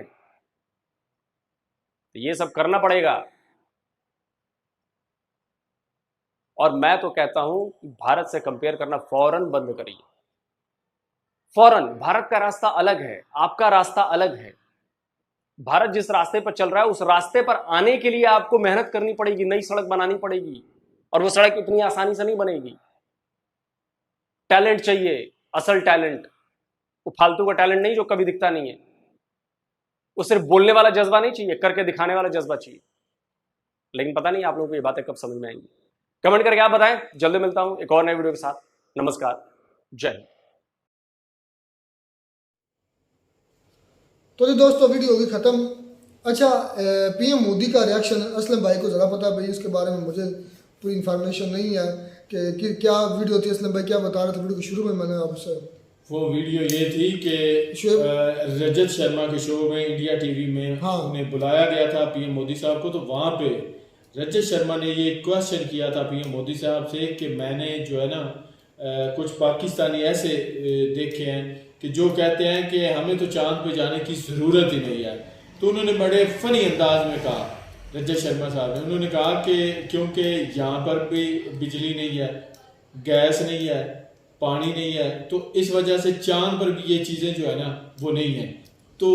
तो ये सब करना पड़ेगा। और मैं तो कहता हूं कि भारत से कंपेयर करना फौरन बंद करिए। फौरन। भारत का रास्ता अलग है, आपका रास्ता अलग है। भारत जिस रास्ते पर चल रहा है उस रास्ते पर आने के लिए आपको मेहनत करनी पड़ेगी, नई सड़क बनानी पड़ेगी। और वो सड़क इतनी आसानी से नहीं बनेगी। टैलेंट चाहिए, असल टैलेंट। वो फालतू का टैलेंट नहीं जो कभी दिखता नहीं है। वो सिर्फ बोलने वाला जज्बा नहीं चाहिए, करके दिखाने वाला जज्बा चाहिए। लेकिन पता नहीं आप लोगों को ये बातें कब समझ में आएंगी। कमेंट करके आप बताएं। जल्दी मिलता हूं एक और नए वीडियो के साथ। नमस्कार, जय हिंद। तो जी दोस्तों, वीडियो होगी खत्म। अच्छा, पीएम मोदी का रिएक्शन असलम भाई को ज़रा पता है भाई, उसके बारे में मुझे पूरी इन्फॉर्मेशन नहीं है कि क्या वीडियो थी। असलम भाई क्या बता रहे थे वीडियो के शुरू में? मैंने आपसे वो वीडियो ये थी कि रजत शर्मा के शो में इंडिया टीवी में उन्हें बुलाया गया था पीएम मोदी साहब को। तो वहाँ पे रजत शर्मा ने ये क्वेश्चन किया था पीएम मोदी साहब से कि मैंने जो है ना कुछ पाकिस्तानी ऐसे देखे हैं कि जो कहते हैं कि हमें तो चांद पे जाने की ज़रूरत ही नहीं है। तो उन्होंने बड़े फ़नी अंदाज में कहा, रजत शर्मा साहब ने, उन्होंने कहा कि क्योंकि यहाँ पर भी बिजली नहीं है, गैस नहीं है, पानी नहीं है, तो इस वजह से चांद पर भी ये चीज़ें जो है ना वो नहीं है। तो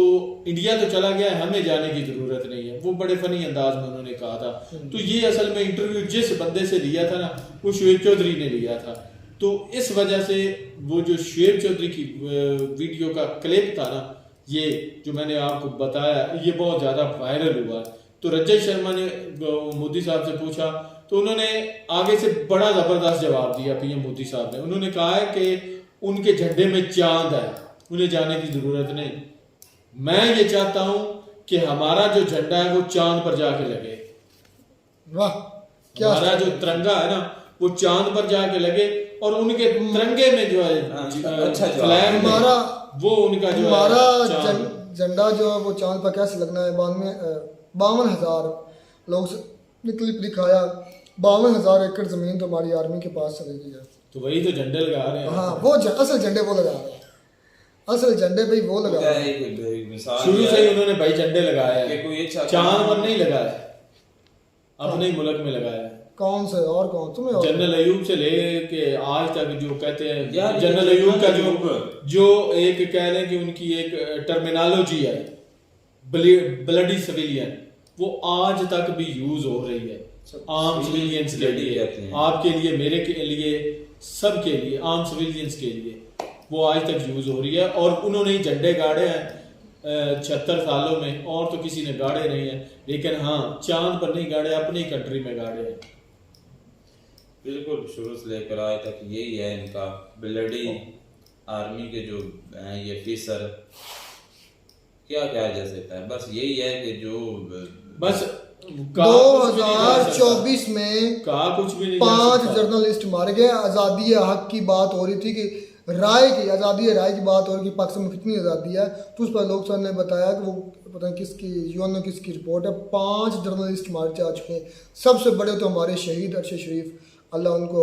इंडिया तो चला गया है, हमें जाने की ज़रूरत नहीं है। वो बड़े फ़नी अंदाज में उन्होंने कहा था। तो ये असल में इंटरव्यू जिस बंदे से लिया था ना, वो शुएब चौधरी ने लिया था। तो इस वजह से वो जो शुएब चौधरी की वीडियो का क्लिप था ना, ये जो मैंने आपको बताया ये बहुत ज़्यादा वायरल हुआ। तो रजत शर्मा ने मोदी साहब से पूछा तो उन्होंने आगे से बड़ा ज़बरदस्त जवाब दिया पीएम मोदी साहब ने। उन्होंने कहा है कि उनके झंडे में चांद है, उन्हें जाने की ज़रूरत नहीं। मैं ये चाहता हूँ कि हमारा जो झंडा है वो चांद पर जाके लगे। वाह, क्या हमारा जो तिरंगा है ना वो चांद पर जाके लगे और उनके तिरंगे में जो है फ्लैग हमारा वो उनका जो हमारा है झंडा जो है वो चांद पर कैसे लगना है। 52,000 लोग ने क्लिप दिखाया, 52,000 एकड़ जमीन तो हमारी आर्मी के पास चली गई है। तो वही तो झंडे लगा रहे हैं। हाँ, वो असल झंडे वो लगा रहे हैं, असल झंडे भाई वो लगा रहे हैं। शुरू से ही उन्होंने भाई झंडे लगाए हैं, चांद पर नहीं लगाया, अपने ही मुल्क में लगाया है। कौन से और कौन तुम्हें? जनरल अयूब से लेके आज तक जो कहते हैं जनरल अयूब का जो एक कह रहे हैं कि उनकी एक टर्मिनोलॉजी है ब्लडी सिविलियन, वो आज तक भी यूज हो रही है आम सिविलियंस के लिए, आपके लिए, मेरे के लिए, सब के लिए, आम सिविलियंस के लिए वो आज तक यूज हो रही है। और उन्होंने ही झंडे गाड़े हैं 76 सालों में, और तो किसी ने गाड़े नहीं है। लेकिन हाँ, चांद पर नहीं गाड़े, अपनी कंट्री में गाड़े हैं। बिल्कुल, शुरू से लेकर आए तक यही है इनका। ब्लडी आर्मी के जो हैं ये ऑफिसर, क्या क्या जा सकता है, बस यही है कि जो बस 2024 में कहा कुछ भी नहीं, 5 जर्नलिस्ट मारे गए। आज़ादी हक की बात हो रही थी कि राय की आज़ादी राय की बात हो रही कि पाकिस्तान में कितनी आज़ादी है, तो उस पर लोग सर ने बताया कि वो पता नहीं किसकी यूएनओ किसकी रिपोर्ट है, 5 जर्नलिस्ट मारे जा चुके हैं। सबसे बड़े तो हमारे शहीद अरशद शरीफ, अल्लाह उनको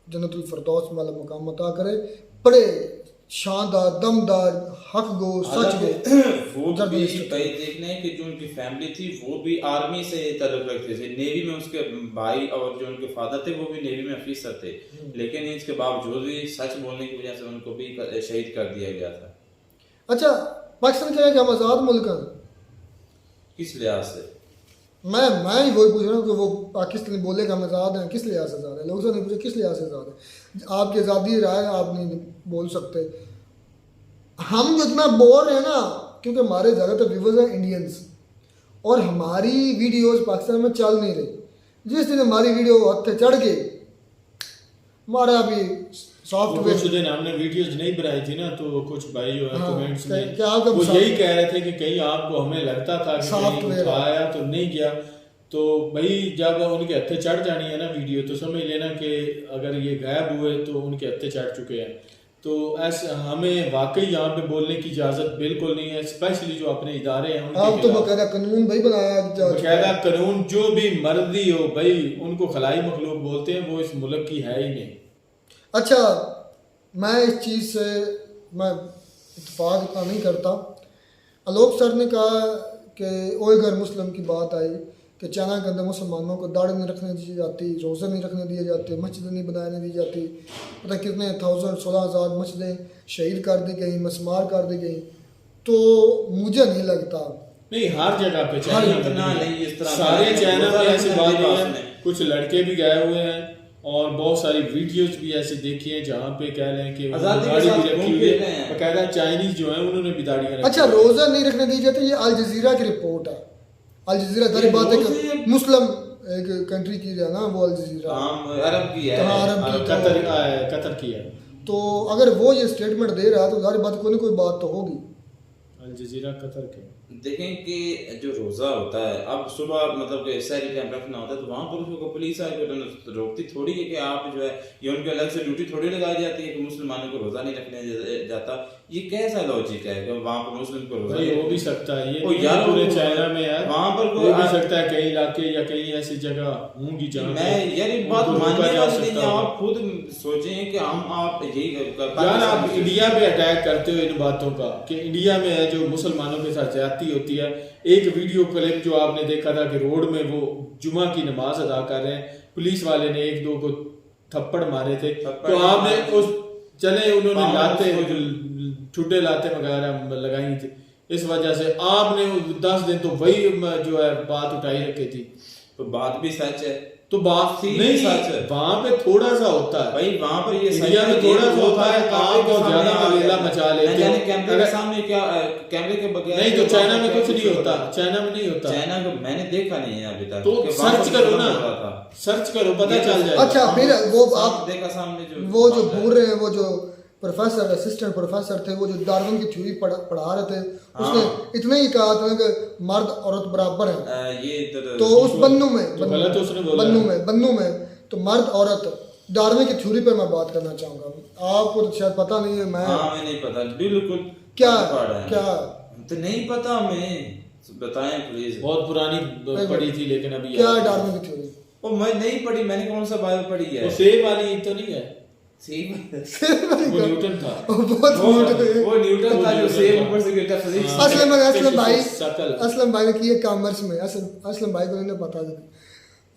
जन्नतुल फिरदौस में मुकाम अता करे। बड़े शानदार, दमदार, हक गो, सच गो वो भी कई देखने कि जो उनकी फैमिली थी वो भी आर्मी से ताल्लुक रखते थे। नेवी में उसके भाई और जो उनके फादर थे वो भी नेवी में ऑफिसर थे, लेकिन इसके बावजूद भी सच बोलने की वजह से उनको भी शहीद कर दिया गया था। अच्छा, पाकिस्तान क्या है कि हम आज़ाद मुल्क हैं? किस लिहाज से? मैं ही वही पूछ रहा हूँ कि वो पाकिस्तानी बोले कि हम आज़ाद हैं, किस लिहाज से आज़ाद है? लोग नहीं पूछे किस लिहाज से आज़ाद है। आपकी आज़ादी राय आप नहीं बोल सकते। हम जो इतना बोल रहे हैं ना, क्योंकि हमारे ज़्यादातर व्यूवर्स हैं इंडियंस, और हमारी वीडियोस पाकिस्तान में चल नहीं रही। जिस दिन हमारी वीडियो हत्थे चढ़ गई, हमारा अभी सॉफ्टवेयर, कुछ दिन हमने वीडियोस नहीं बनाई थी ना, तो कुछ भाई जो है कमेंट्स में क्या वो यही कह रहे थे कि कहीं आपको हमें लगता था कि सॉफ्टवेयर आया तो नहीं गया। तो भाई जब उनके हत्थे चढ़ जानी है ना वीडियो, तो समझ लेना कि अगर ये गायब हुए तो उनके हत्थे चढ़ चुके हैं। तो ऐसे हमें वाकई यहाँ पे बोलने की इजाज़त बिल्कुल नहीं है, स्पेशली जो अपने इदारे हैं आप तो बकायदा कानून भाई बनाया, बकायदा कानून, जो भी मर्जी हो भाई, उनको खलाई मखलूक बोलते हैं, वो इस मुल्क की है ही नहीं। अच्छा, मैं इस चीज़ से मैं इत्तेफाक इतना नहीं करता। आलोक सर ने कहा कि ओएगर मुस्लिम की बात आई कि चाइना के अंदर मुसलमानों को दाढ़ी नहीं रखने दी जाती, रोज़े नहीं रखने दिए जाते, मस्जिदें नहीं बनाने दी जाती, पता कितने 16,000 मस्जिदें शहीद कर दी गई, मसमार कर दी गई। तो मुझे नहीं लगता, नहीं हर जगह पे चाइना नहीं, इस तरह सारे चाइना में ऐसी बात है। कुछ लड़के भी गए हुए हैं और बहुत सारी वीडियोस भी ऐसी देखी हैं जहाँ पे कह रहे हैं कि दाढ़ी भी रखी हुई है, बकायदा चाइनीज जो है उन्होंने भी दाढ़ियाँ रखी। अच्छा, रोज़ा नहीं रखने दी जाती, ये अल जजीरा की रिपोर्ट है। अल जजीरा दारी बात है कि मुस्लिम एक कंट्री की है ना, वो अल जजीरा अरब की है, कतर की है। तो अगर वो ये स्टेटमेंट दे रहा है तो दारी बात कोई ना कोई बात तो होगी। अल जजीरा कतर के देखें कि जो रोज़ा होता है, अब सुबह मतलब कि सहरी टाइम रखना होता है, तो वहाँ पर उसको पुलिस आके रोकती थोड़ी है कि आप जो है, ये उनके अलग से ड्यूटी थोड़ी लगाई जाती है कि मुसलमानों को रोज़ा नहीं रखने जाता। ये कैसा लॉजिक है कि वहाँ पर मुस्लिम को रोज़ा हो भी सकता है, ये यार पूरे चाइना में है, वहाँ पर कोई भी सकता है, कई इलाके या कई ऐसी जगह होंगी जहाँ मैं यार ये बात मानने वाली नहीं है। आप खुद सोचें कि हम आप यही यार आप इंडिया पे अटैक करते हो इन बातों का कि इंडिया में है जो मुसलमानों के साथ ज्यादती होती है। एक वीडियो क्लिप जो आपने देखा था कि रोड में वो जुमा की नमाज अदा कर रहे हैं, पुलिस वाले ने 1-2 को थप्पड़ मारे थे, तो आपने उस चले उन्होंने लाते ठुड्डे लाते वगैरह लगाई थी, इस वजह से आपने 10 दिन तो वही जो है बात उठाई रखी थी। तो बात भी सच है तो बात सीधी नहीं, सच है। वहां पे थोड़ा सा होता है भाई, वहां पर ये इंडिया में थोड़ा सा होता है, आप बहुत ज्यादा हवेला मचा लेते हो। कैमरे के सामने क्या, कैमरे के बगैर नहीं, तो चाइना में कुछ नहीं होता, चाइना में नहीं होता। चाइना को मैंने देखा नहीं है अभी तक। तो सर्च करो ना, सर्च करो, पता चल जाएगा। अच्छा, फिर वो आप देखा सामने वो जो बोल रहे हैं, वो जो प्रोफेसर, असिस्टेंट प्रोफेसर थे, वो जो डार्विन की थ्योरी पढ़ा रहे थे, उसने इतना ही कहा था कि मर्द औरत बराबर है। ये तो उस बन्नू में गलत उसने बोला, बन्नू में तो मर्द औरत डार्विन की थ्योरी पर मैं बात करना चाहूंगा। आपको तो शायद पता नहीं है, मैं हमें नहीं पता बिल्कुल। क्या तो नहीं पता हमें, बताएं प्लीज। बहुत पुरानी पढ़ी थी लेकिन अभी क्या डार्विन की थ्योरी? ओ मैं नहीं पढ़ी, मैंने कौन सा बायो पढ़ी है? वो सेब वाली तो नहीं है, वो न्यूटन था, वो न्यूटन था जो सेब ऊपर से गिरता फिजिक्स। असलम भाई ने की है कॉमर्स में। असलम भाई को नहीं पता था।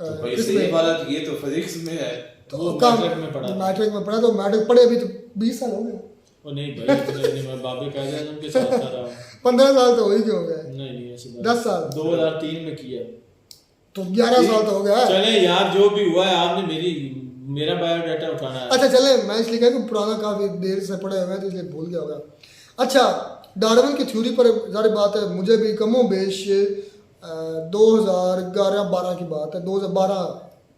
तो भाई सेब वाला ये तो फिजिक्स में है, तो मैट्रिक में पढ़ा, तो मैट्रिक पढ़े अभी तो 20 साल हो गए। वो नहीं भाई, नहीं, मैं बाबे कायदे आज़म के साथ था रहा। 15 साल तो हो ही क्यों गए? नहीं ऐसी बात। 10 साल 2003 में किया, तो 11 साल तो हो गया। चले यार, जो भी हुआ है, आपने मेरा बायोडाटा उठाना है। अच्छा चले, मैं इसलिए कहा कि पुराना काफी देर से पढ़े हुए हैं तो इसलिए भूल गया होगा। अच्छा, डार्विन की थ्योरी पर जारी बात है, मुझे भी कमो बेश 2011-12 की बात है, 2012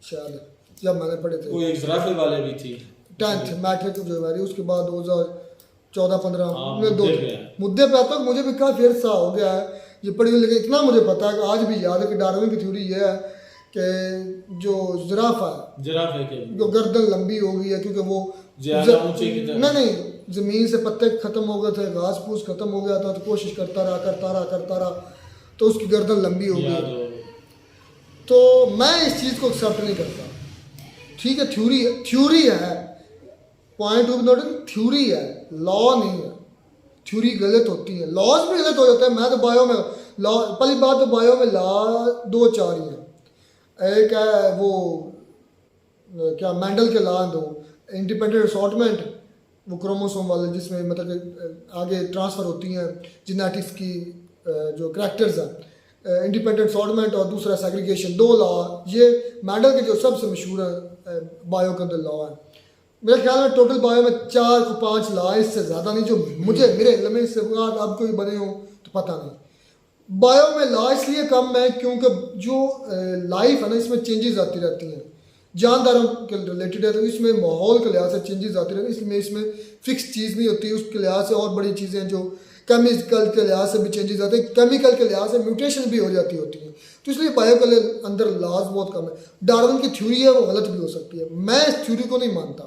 शायद जब मैंने पढ़े थे। वो एक ज़राफिल वाले भी थी 10th मैट्रिक जो है, उसके बाद 2014-15 में दो मुद्दे मुद्दे पे आता मुझे भी काफ़ी अर्सा हो गया है ये पढ़ी हुई, लेकिन इतना मुझे पता है कि आज भी याद है कि डार्विन की थ्योरी ये है कि जो जिराफ है, जो गर्दन लंबी हो गई है क्योंकि वो नहीं ज़मीन से पत्ते ख़त्म हो गए थे, घास फूस ख़त्म हो गया था, तो कोशिश करता रहा तो उसकी गर्दन लंबी हो गई। तो मैं इस चीज़ को एक्सेप्ट नहीं करता। ठीक है, थ्योरी है, पॉइंट ऑफ नोटिंग थ्योरी है, लॉ नहीं है। थ्योरी गलत होती है, लॉज भी गलत हो जाते हैं। मैं तो बायो में लॉ, पहली बात तो बायो में लॉ 2-4 ही है। एक है वो क्या मेंडल के लॉ, दो इंडिपेंडेंट असॉर्टमेंट, वो क्रोमोसोम वाले, जिसमें मतलब आगे ट्रांसफ़र होती हैं जेनेटिक्स की जो करैक्टर्स हैं, इंडिपेंडेंट असॉर्टमेंट, और दूसरा सेग्रीगेशन। 2 लॉ ये मेंडल के जो सबसे मशहूर है बायो के अंदर लॉ है। मेरे ख्याल में टोटल बायो में 4-5 लॉ, इससे ज़्यादा नहीं, जो मुझे मेरे इल्म में, इससे अब कोई बने हो तो पता नहीं। बायो में लॉ इसलिए कम है क्योंकि जो लाइफ है ना, इसमें चेंजेस आती रहती हैं, जानदारों के रिलेटेड है, तो इसमें माहौल के लिहाज से चेंजेस आते रहते हैं। इसमें फिक्स चीज़ नहीं होती, उसके लिहाज से और बड़ी चीज़ें जो केमिकल के लिहाज से भी चेंजेस आते हैं, केमिकल के लिहाज से म्यूटेशन भी हो जाती होती हैं, तो इसलिए बायो के अंदर लॉज बहुत कम है। डार्विन की थ्योरी है, वो गलत भी हो सकती है, मैं इस थ्योरी को नहीं मानता।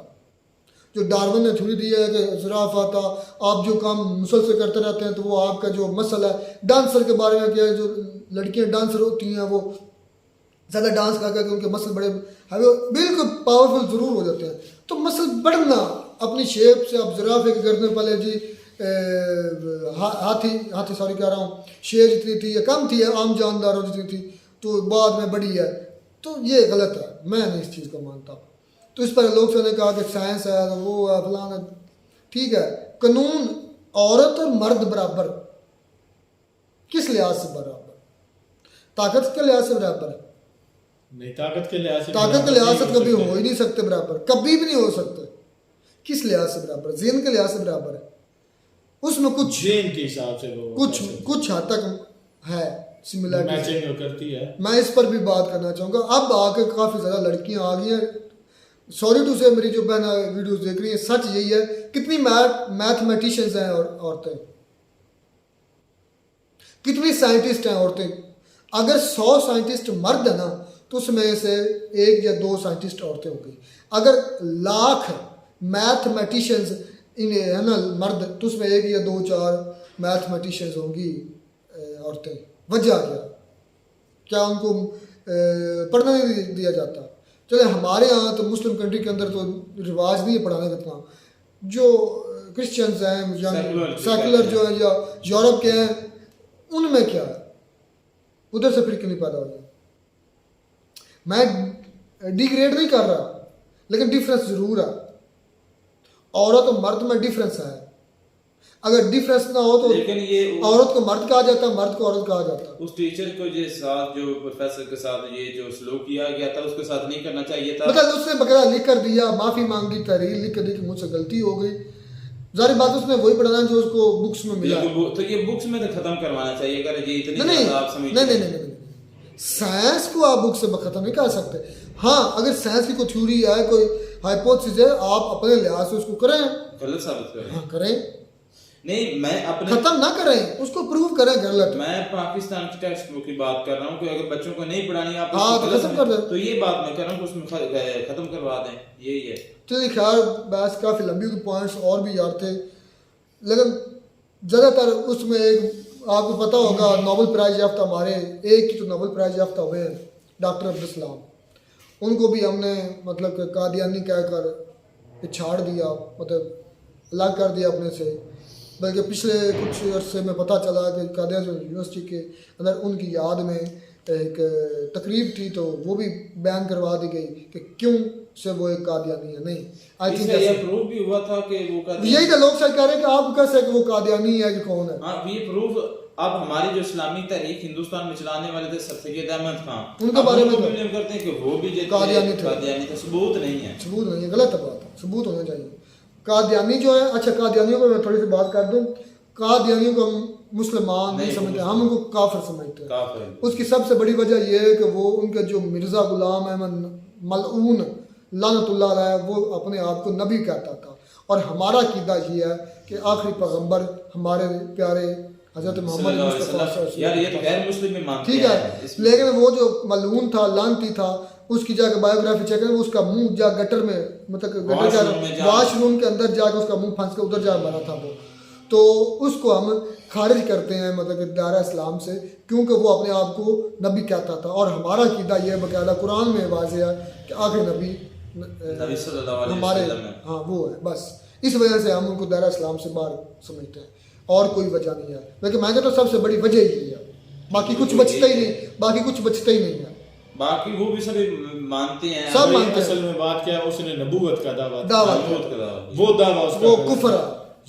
जो डार्विन ने थ्योरी दी है कि ज़राफ़ा था, आप जो काम मुसलसल करते रहते हैं तो वो आपका जो मसल है, डांसर के बारे में क्या है, जो लड़कियां डांसर होती हैं वो ज़्यादा डांस करके उनके मसल बड़े बिल्कुल पावरफुल ज़रूर हो जाते हैं, तो मसल बढ़ना अपनी शेप से। अब ज़राफ़े की गर्दन पहले जी हाथी सॉरी कह रहा हूँ, शेर जितनी थी या कम थी, आम जानदारों जितनी थी, तो बाद में बड़ी है, तो ये गलत है, मैं नहीं इस चीज़ को मानता। तो इस पर लोग ने कहा कि साइंस है, तो वो है फलाना, ठीक है। कानून औरत और मर्द बराबर, किस लिहाज से बराबर? ताकत के लिहाज से बराबर नहीं, ताकत के लिहाज से कभी हो ही नहीं सकते बराबर, कभी भी नहीं हो सकते। किस लिहाज से बराबर? ज़हन के लिहाज से बराबर है, उसमें कुछ ज़हन के हिसाब से कुछ हद तक है सिमिलरिटी करती है। मैं इस पर भी बात करना चाहूँगा। अब आके काफ़ी ज़्यादा लड़कियाँ आ गई हैं, सॉरी टू से, मेरी जो बहन वीडियोस देख रही है, सच यही है, कितनी मैथमेटिशियंस हैं औरतें, कितनी साइंटिस्ट हैं औरतें। अगर 100 साइंटिस्ट मर्द है ना, तो उसमें से 1 या 2 साइंटिस्ट औरतें होंगी। अगर 1,00,000 मैथमेटिशियंस है ना मर्द, तो उसमें 1 या 2-4 मैथमेटिशियंस होंगी औरतें। वजह क्या उनको पढ़ना नहीं दिया जाता? चले, हमारे यहाँ तो मुस्लिम कंट्री के अंदर तो रिवाज नहीं है पढ़ाने का इतना। जो क्रिश्चियंस हैं, सेकुलर जो है, या यूरोप के हैं, उनमें क्या है, उधर से फिर क्यों नहीं पैदा हो गया? मैं डिग्रेड नहीं कर रहा, लेकिन डिफरेंस ज़रूर है, औरत और मर्द में डिफरेंस है। अगर डिफरेंस ना हो तो लेकिन ये औरत को मर्द कहा जाता, मर्द को औरत कहा जाता। उस टीचर को जो साथ जो प्रोफेसर के साथ ये जो सलूक किया गया था उसके साथ नहीं करना चाहिए था। मतलब उसने बकायदा लिख कर दिया, माफी मांगी, तहरीर लिख कर दी कि मुझसे गलती हो गई। जारी बात उसने वही पढ़ाना जो उसको बुक्स में मिला। तो ये बुक्स में तो खत्म करवाना चाहिए अगर ये इतनी आप समझते नहीं, साइंस को आप बुक से खत्म नहीं कर सकते। हाँ, अगर साइंस की कोई थ्योरी है, कोई हाइपोथेसिस है, आप अपने लिहाज से उसको करें, गलत साबित करें। हाँ करें, नहीं मैं अपने खत्म ना करें, उसको प्रूव करें गलत। मैं पाकिस्तान की टेक्स्ट बुक की बात कर रहा हूँ कि अगर बच्चों को नहीं पढ़ानी आप हाँ तो खत्म कर दे। तो ये बात मैं कर रहा हूँ कि उसमें खत्म करवा दें, यही है। चलिए खैर बहस काफी लंबी हुई, पॉइंट्स और भी याद थे, लेकिन ज्यादातर उसमें एक आपको पता होगा नोबेल प्राइज याफ्ता हमारे एक ही तो नोबेल प्राइज याफ्ता हुए हैं डॉक्टर अब्दुल सलाम, उनको भी हमने मतलब कि कादियानी कहकर पिछाड़ दिया, मतलब अलग कर दिया अपने से। बल्कि पिछले कुछ अरसे में पता चला कि कादियान यूनिवर्सिटी के अंदर उनकी याद में एक तकरीब थी तो वो भी बैन करवा दी गई कि क्यों से वो एक कादियानी है। नहीं, आई थिंक ये प्रूफ भी हुआ था कि वो यही तो लोग शायद कह रहे हैं कि आप कैसे कि वो कादियानी है कि कौन है। हाँ, ये प्रूफ अब हमारी जो इस्लामी तहरीक हिंदुस्तान में चलाने वाले थे सैयद अहमद खान, उनके बारे में ब्लेम करते हैं कि वो भी कादियानी थे। सबूत नहीं है, सबूत नहीं है, गलत बात है, सबूत होना चाहिए। कादियानी जो है, अच्छा कादियानियों को मैं थोड़ी सी बात कर दूं, कादियानियों को हम मुसलमान नहीं समझते, हम उनको काफिर समझते हैं। उसकी सबसे बड़ी वजह यह है कि वो उनके जो मिर्जा गुलाम अहमद मलऊन लानतुल्लाह अलैह वो अपने आप को नबी कहता था, और हमारा कीदा ये है कि आखिरी पैगंबर हमारे प्यारे हजरत मोहम्मद मुस्तफा यार ये तो गैर मुस्लिम में मानते हैं, ठीक है। लेकिन वो जो मलऊन था, लानती था, उसकी जाकर बायोग्राफी चेक करें, उसका मुंह जा गटर में, मतलब गटर वॉशरूम के अंदर जाकर उसका मुंह फंस के उधर जा मरा था वो। तो उसको हम खारिज करते हैं मतलब कि दायरा इस्लाम से, क्योंकि वो अपने आप को नबी कहता था, और हमारा कीदा ये बकायदा कुरान में वाज़ेह है कि आखिरी नबी हमारे, हाँ वो है। बस इस वजह से हम उनको दायरा इस्लाम से बाहर समझते हैं, और कोई वजह नहीं है। लेकिन मैं कहता हूँ सबसे बड़ी वजह यही है, बाकी कुछ बचता ही नहीं, बाकी कुछ बचता ही नहीं है। बाकी वो भी सभी मानते हैं, सब मानते हैं। असल में बात क्या है, उसने नबूवत का दावा वो दावा उसका वो कुफ्र,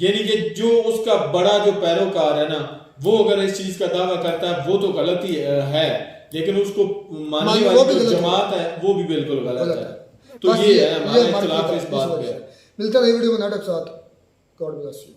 यानी कि जो उसका बड़ा जो पैरोकार है ना, वो अगर इस चीज का दावा करता है वो तो गलत ही है, लेकिन उसको मानने वाली जो जमात है वो भी बिल्कुल गलत है। तो ये है हमारे इख्तिलाफ इस बात पे। मिलता है नई वीडियो में नाटक साथ। God bless you.